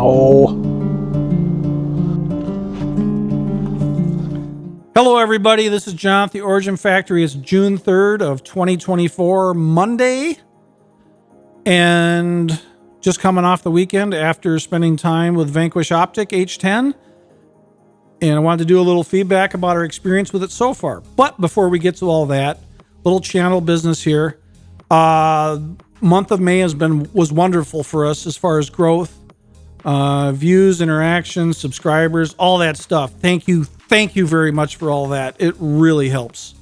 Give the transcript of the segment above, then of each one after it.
Ow. Hello everybody, this is John at the Origin Factory. It's June 3rd of 2024, Monday. And just coming off the weekend after spending time with Vanquish Optic H10. And I wanted to do a little feedback about our experience with it so far. But before we get to all that, little channel business here. Month of May was wonderful for us as far as growth, views, interactions, subscribers, all that stuff. Thank you very much for all that. It really helps.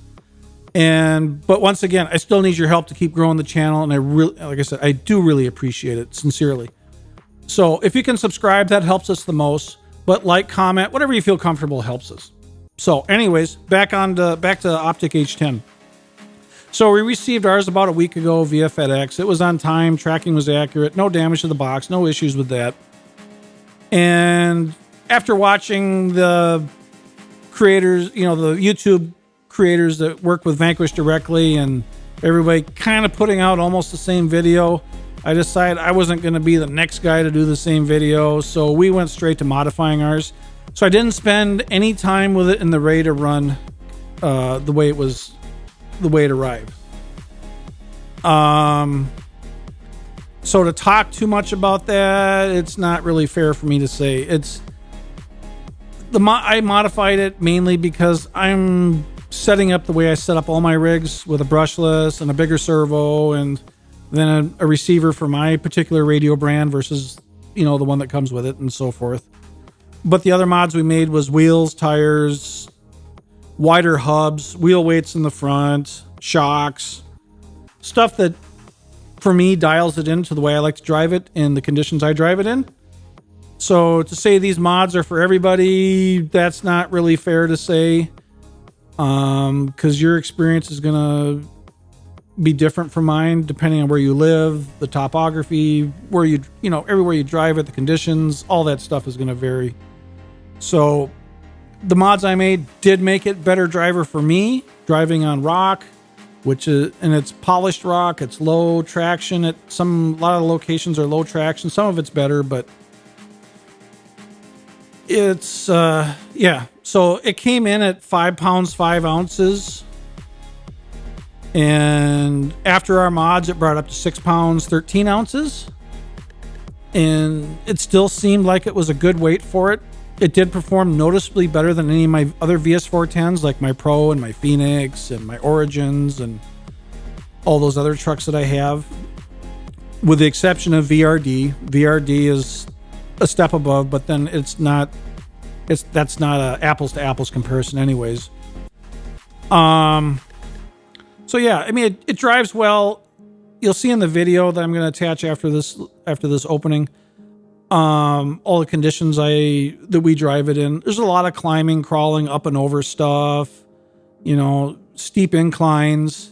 But once again, I still need your help to keep growing the channel, and I really, like I said, I do really appreciate it, sincerely. So if you can subscribe, that helps us the most. But like, comment, whatever you feel comfortable helps us. So anyways, back to Optic H10. So we received ours about a week ago via FedEx. It was on time, tracking was accurate, no damage to the box, no issues with that. And after watching the creators, you know, the YouTube creators that work with Vanquish directly and everybody kind of putting out almost the same video, I decided I wasn't going to be the next guy to do the same video. So we went straight to modifying ours. So I didn't spend any time with it in the ready to run the way it arrived. So to talk too much about that, it's not really fair for me to say. I modified it mainly because I'm setting up the way I set up all my rigs with a brushless and a bigger servo and then a receiver for my particular radio brand versus, you know, the one that comes with it and so forth. But the other mods we made was wheels, tires, wider hubs, wheel weights in the front, shocks, stuff that for me dials it into the way I like to drive it in the conditions I drive it in. So to say these mods are for everybody, that's not really fair to say, because your experience is going to be different from mine depending on where you live, the topography, where you know, everywhere you drive it, the conditions, all that stuff is going to vary. So the mods I made did make it better driver for me, driving on rock, and it's polished rock, it's low traction. A lot of the locations are low traction. Some of it's better, but it's, yeah. So it came in at 5 pounds, 5 ounces. And after our mods, it brought up to 6 pounds, 13 ounces. And it still seemed like it was a good weight for it. It did perform noticeably better than any of my other VS410s, like my Pro and my Phoenix and my Origins and all those other trucks that I have, with the exception of VRD. VRD is a step above, but then that's not a apples to apples comparison anyways. So yeah, I mean, it drives well. You'll see in the video that I'm going to attach after this opening, all the conditions that we drive it in. There's a lot of climbing, crawling, up and over stuff, you know, steep inclines.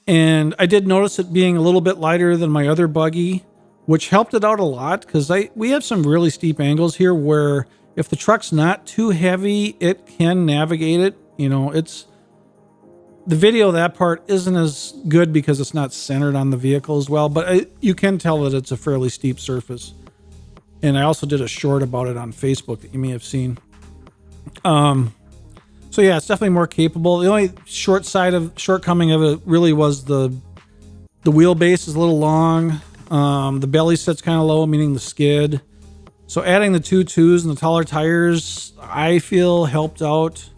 And I did notice it being a little bit lighter than my other buggy, which helped it out a lot, because we have some really steep angles here where if the truck's not too heavy, it can navigate it. You know, the video, that part isn't as good because it's not centered on the vehicle as well, but you can tell that it's a fairly steep surface. And I also did a short about it on Facebook that you may have seen. So yeah, it's definitely more capable. The only shortcoming of it really was the wheelbase is a little long. The belly set's kind of low, meaning the skid. So adding the 2.2s and the taller tires, I feel helped out.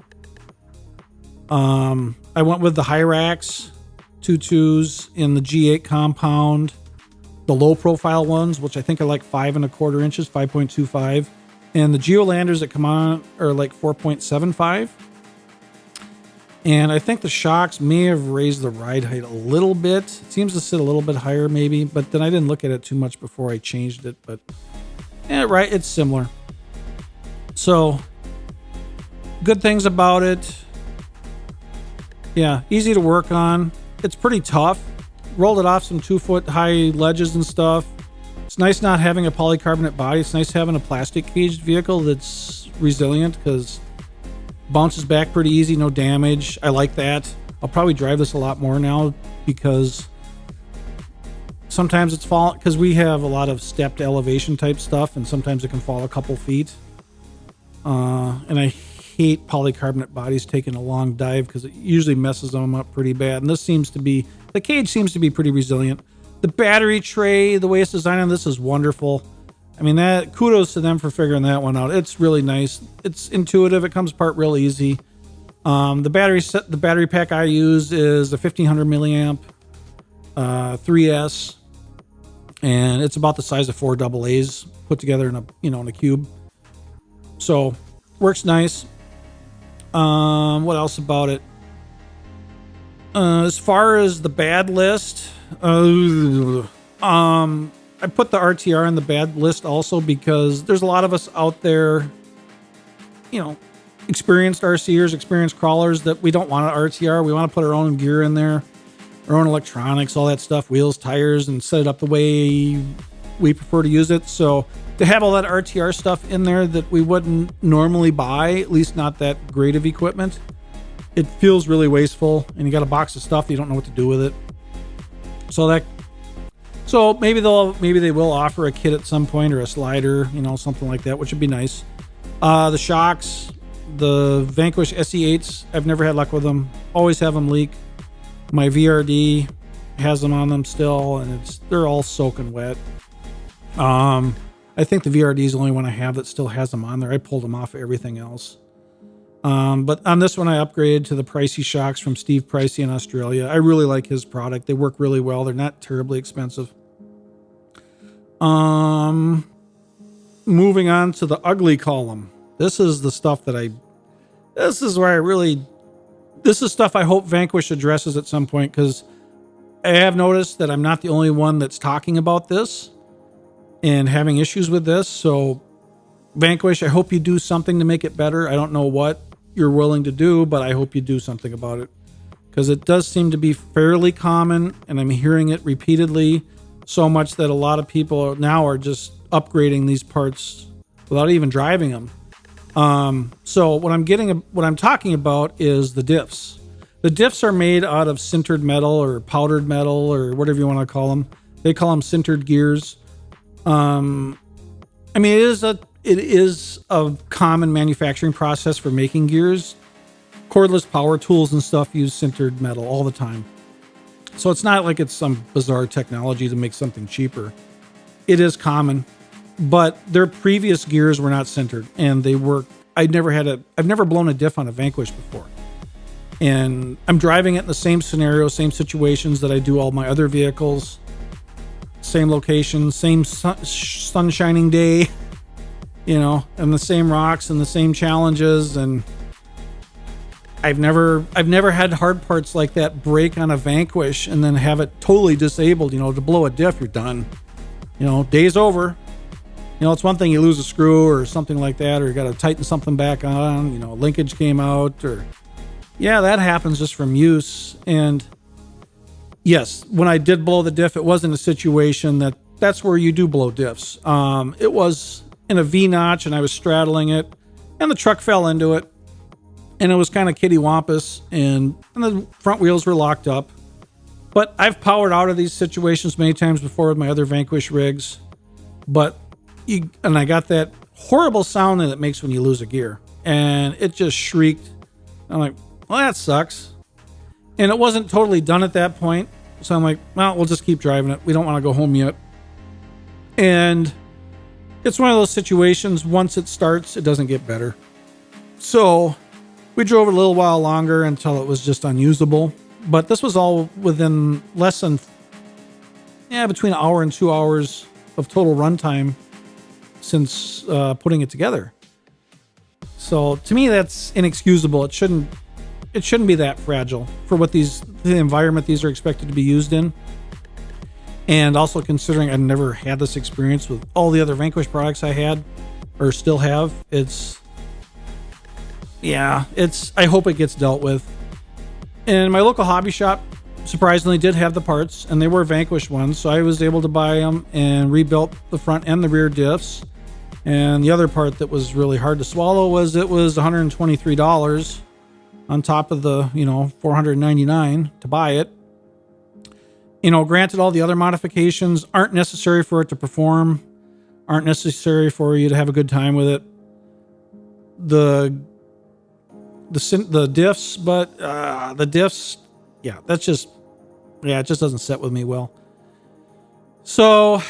I went with the Hyrax 2.2s in the G8 compound, the low profile ones, which I think are like 5 1/4 inches, 5.25, and the Geolanders that come on are like 4.75. And I think the shocks may have raised the ride height a little bit. It seems to sit a little bit higher maybe, but then I didn't look at it too much before I changed it, but yeah, right, it's similar. So good things about it. Yeah, easy to work on. It's pretty tough. Rolled it off some 2-foot high ledges and stuff. It's nice not having a polycarbonate body. It's nice having a plastic caged vehicle that's resilient, because bounces back pretty easy, no damage. I like that. I'll probably drive this a lot more now because sometimes it's falling because we have a lot of stepped elevation type stuff, and sometimes it can fall a couple feet. And I hate polycarbonate bodies taking a long dive because it usually messes them up pretty bad. And this seems to be, the cage seems to be pretty resilient. The battery tray, the way it's designed on this is wonderful. I mean, that kudos to them for figuring that one out. It's really nice. It's intuitive. It comes apart real easy. The battery pack I use is a 1500 milliamp 3S, and it's about the size of 4 AA's put together in a in a cube. So works nice. What else about it? As far as the bad list, I put the RTR on the bad list also because there's a lot of us out there, experienced RCers, experienced crawlers, that we don't want an RTR. We want to put our own gear in there, our own electronics, all that stuff, wheels, tires, and set it up the way we prefer to use it. So to have all that RTR stuff in there that we wouldn't normally buy, at least not that great of equipment, it feels really wasteful, and you got a box of stuff, you don't know what to do with it. So maybe they will offer a kit at some point, or a slider, something like that, which would be nice. The shocks, the Vanquish SE8s, I've never had luck with them. Always have them leak. My VRD has them on them still, and they're all soaking wet. I think the VRD is the only one I have that still has them on there. I pulled them off of everything else. But on this one, I upgraded to the Pricey shocks from Steve Pricey in Australia. I really like his product. They work really well. They're not terribly expensive. Moving on to the ugly column. This is the stuff that this is stuff I hope Vanquish addresses at some point, because I have noticed that I'm not the only one that's talking about this and having issues with this. So Vanquish, I hope you do something to make it better. I don't know what you're willing to do, but I hope you do something about it, because it does seem to be fairly common, and I'm hearing it repeatedly, so much that a lot of people now are just upgrading these parts without even driving them. So what I'm talking about is the diffs. The diffs are made out of sintered metal or powdered metal or whatever you want to call them. They call them sintered gears. It is a common manufacturing process for making gears. Cordless power tools and stuff use sintered metal all the time. So it's not like it's some bizarre technology to make something cheaper. It is common, but their previous gears were not sintered, and they work. I've never blown a diff on a Vanquish before. And I'm driving it in the same scenario, same situations that I do all my other vehicles. Same location, same sun shining day, and the same rocks and the same challenges. And I've never had hard parts like that break on a Vanquish and then have it totally disabled. To blow a diff, you're done. Day's over. It's one thing you lose a screw or something like that, or you got to tighten something back on, linkage came out, or that happens just from use. And yes, when I did blow the diff, it wasn't a situation that's where you do blow diffs. It was in a V-notch, and I was straddling it, and the truck fell into it, and it was kind of kittywampus, and the front wheels were locked up. But I've powered out of these situations many times before with my other Vanquish rigs. And I got that horrible sound that it makes when you lose a gear, and it just shrieked. I'm like, well, that sucks. And it wasn't totally done at that point. So I'm like, well, we'll just keep driving it. We don't want to go home yet. And it's one of those situations, once it starts, it doesn't get better. So we drove it a little while longer until it was just unusable. But this was all within less than, between an hour and 2 hours of total runtime since putting it together. So to me, that's inexcusable. It shouldn't be that fragile for the environment these are expected to be used in. And also considering I've never had this experience with all the other Vanquish products I had or still have, I hope it gets dealt with. And my local hobby shop surprisingly did have the parts, and they were Vanquish ones, so I was able to buy them and rebuilt the front and the rear diffs. And the other part that was really hard to swallow was it was $123 on top of the $499 to buy it. You know, granted, all the other modifications aren't necessary for it to perform, aren't necessary for you to have a good time with it. The diffs, but the diffs, yeah, it just doesn't set with me well. So,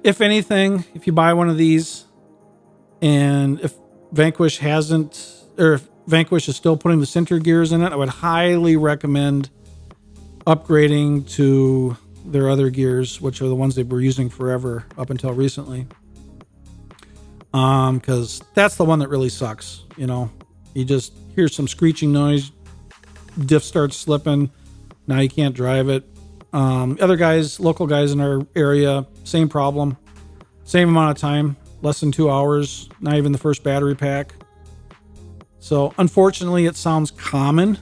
if anything, if you buy one of these, and if Vanquish hasn't, or if Vanquish is still putting the center gears in it, I would highly recommend upgrading to their other gears, which are the ones they were using forever up until recently. Because that's the one that really sucks. You know, you just hear some screeching noise, diff starts slipping, now you can't drive it. Other guys, local guys in our area, same problem, same amount of time, less than 2 hours, not even the first battery pack. So unfortunately, it sounds common.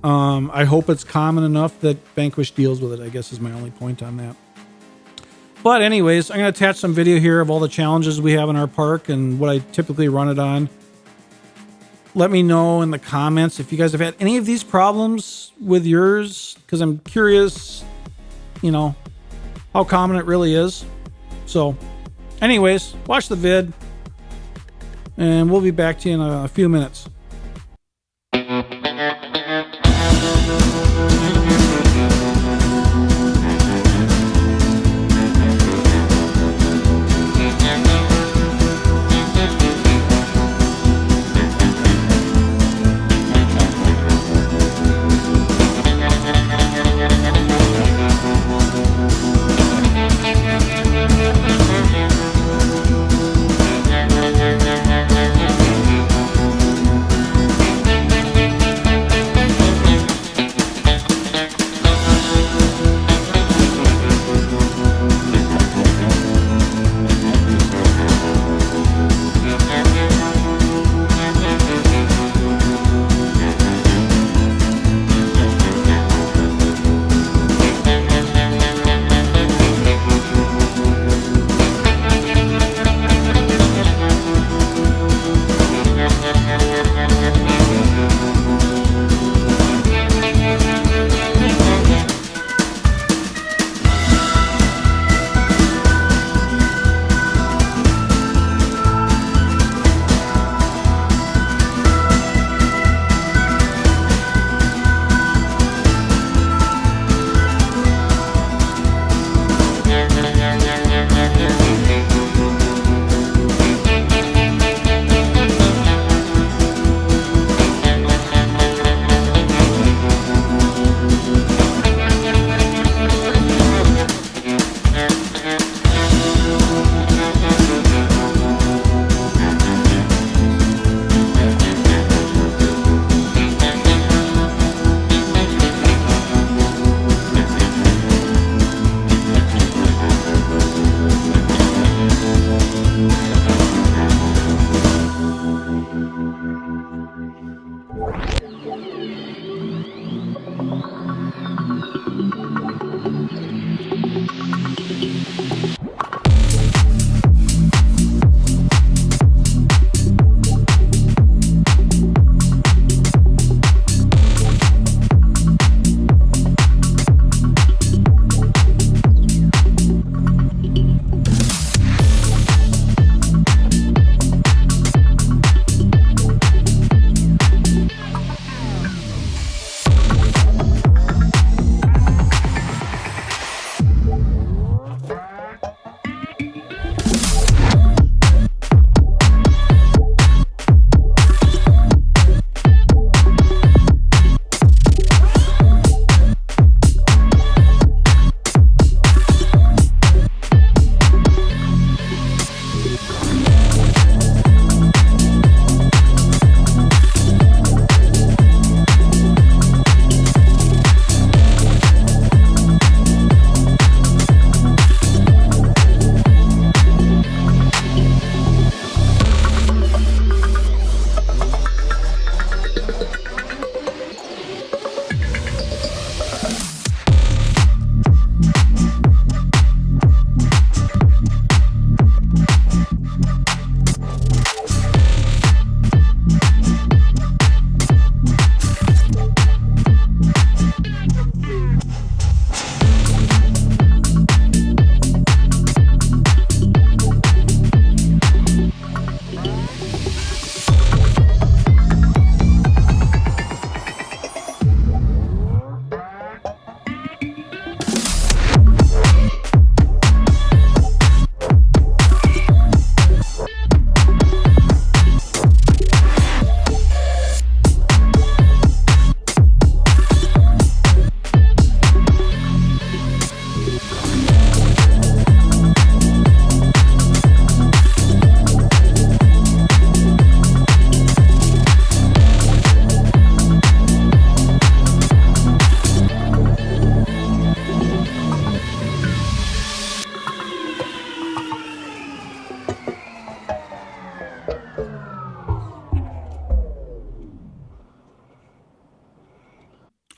I hope it's common enough that Vanquish deals with it, I guess is my only point on that. But anyways, I'm going to attach some video here of all the challenges we have in our park and what I typically run it on. Let me know in the comments if you guys have had any of these problems with yours, because I'm curious, you know, how common it really is. So anyways, watch the vid, and we'll be back to you in a few minutes.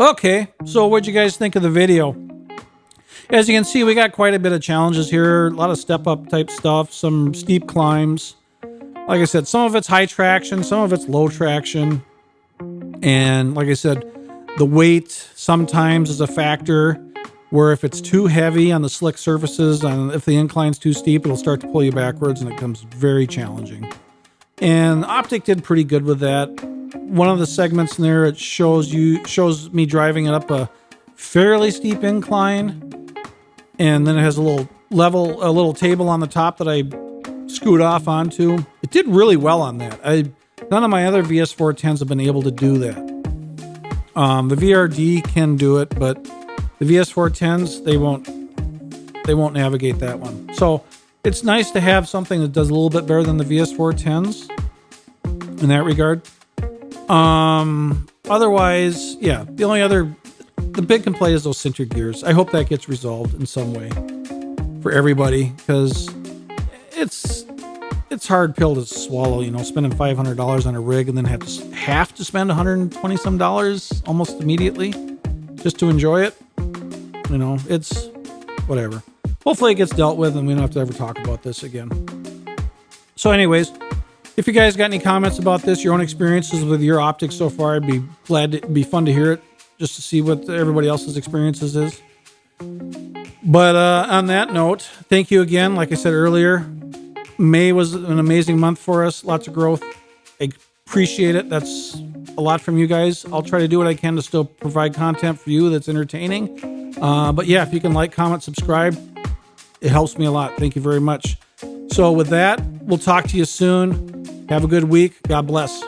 Okay, so what'd you guys think of the video? As you can see, we got quite a bit of challenges here, a lot of step-up type stuff, some steep climbs. Like I said, some of it's high traction, some of it's low traction. And like I said, the weight sometimes is a factor where if it's too heavy on the slick surfaces, and if the incline's too steep, it'll start to pull you backwards and it becomes very challenging. And Optic did pretty good with that. One of the segments in there, it shows me driving it up a fairly steep incline. And then it has a little table on the top that I scoot off onto. It did really well on that. None of my other VS410s have been able to do that. The VRD can do it, but the VS410s, they won't navigate that one. So it's nice to have something that does a little bit better than the VS410s in that regard. Otherwise, yeah, the big complaint is those sintered gears. I hope that gets resolved in some way for everybody, because it's hard pill to swallow, spending $500 on a rig and then have to spend $120 some almost immediately just to enjoy it. It's whatever. Hopefully it gets dealt with and we don't have to ever talk about this again. So anyways, if you guys got any comments about this, your own experiences with your optics so far, I'd be glad. It'd be fun to hear it, just to see what everybody else's experiences is. But on that note, thank you again. Like I said earlier, May was an amazing month for us. Lots of growth. I appreciate it. That's a lot from you guys. I'll try to do what I can to still provide content for you that's entertaining. But yeah, if you can like, comment, subscribe, it helps me a lot. Thank you very much. So with that, we'll talk to you soon. Have a good week. God bless.